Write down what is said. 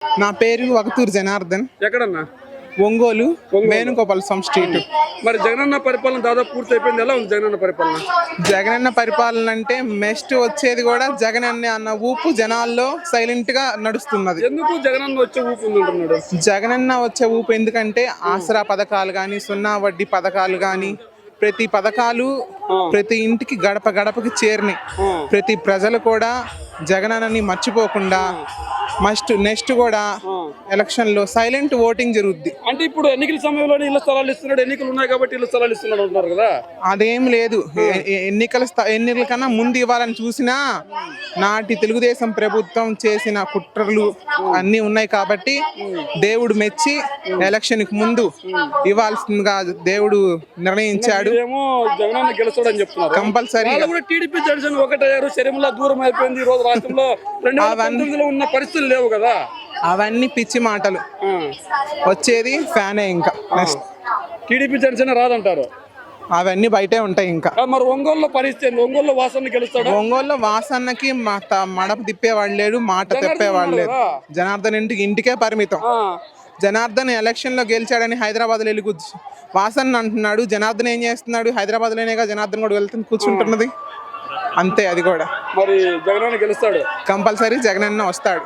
నా పేరు వకతూరు జనార్దన్. ఎక్కడన్నా? ఒంగోలు వేణుగోపాల స్వామి స్ట్రీట్. మరి జగనన్న పరిపాలన దాదాపు పూర్తి అయిపోయింది. ఎలా ఉంది జగనన్న పరిపాలన? జగనన్న పరిపాలన అంటే నెక్స్ట్ వచ్చేది కూడా జగనన్న అన్న ఊపు జనాల్లో సైలెంట్ గా నడుస్తున్నది. ఎందుకు జగనన్న వచ్చే ఊపు ఉందంటున్నాడు? జగనన్న వచ్చే ఊపు ఎందుకంటే ఆసరా పథకాలు కానీ, సున్నా వడ్డీ పథకాలు కానీ, ప్రతి పథకాలు ప్రతి ఇంటికి గడప గడపకి చేరినాయి. ప్రతి ప్రజలు కూడా జగనన్నని మర్చిపోకుండా నెక్స్ట్ కూడా ఎలక్షన్ లో సైలెంట్ ఓటింగ్ జరుగుద్ది. అంటే ఇప్పుడు ఎన్నికల సమయంలో ఇళ్ల స్థలాలు ఇస్తున్నాడు, ఎన్నికలు ఉన్నాయి కాబట్టి ఇళ్ల స్థలాలు ఇస్తున్నాడు అంటున్నారు కదా. అదేం లేదు. ఎన్నికల కన్నా ముందు ఇవ్వాలని చూసినా నాటి తెలుగుదేశం ప్రభుత్వం చేసిన కుట్రలు అన్ని ఉన్నాయి కాబట్టి దేవుడు మెచ్చి ఎలక్షన్ కి ముందు ఇవ్వాల్సిందిగా దేవుడు నిర్ణయించాడు. ఏమో జగనన్న గెలుస్తాడని చెప్తున్నారు. కంపల్సరీ టీడీపీ జనసేన ఒకటయ్యారు, శరీరంలో దూరం అయిపోయింది. ఈ రోజు రాష్ట్రంలో 2019లో ఉన్న పరిస్థితులు లేవు కదా. అవన్నీ పిచ్చి మాటలు. వచ్చేది ఫ్యానే. ఇంకా టీడీపీ జనసేన రాదంటారు. అవన్నీ బయటే ఉంటాయి. ఇంకా మరి ఒంగోలులో పరిస్థితి, ఒంగోలులో వాసన్న గెలుస్తాడు. ఒంగోలులో వాసన్నకి మడప తిప్పేవాడు లేడు, మాట తిప్పేవాడు లేడు. జనార్దన్ ఇంటికే పరిమితం. జనార్దన్ ఎలక్షన్ లో గెలిచాడని హైదరాబాద్ లో వెళ్ళి వాసన్న అంటున్నాడు. జనార్దన్ ఏం చేస్తున్నాడు? హైదరాబాద్ లోనేగా జనార్దన్ కూడా వెళ్తుంది, కూర్చుంటున్నది అంతే. అది కూడా మరి జగనన్న గెలుస్తాడు. కంపల్సరీ జగనన్న వస్తాడు.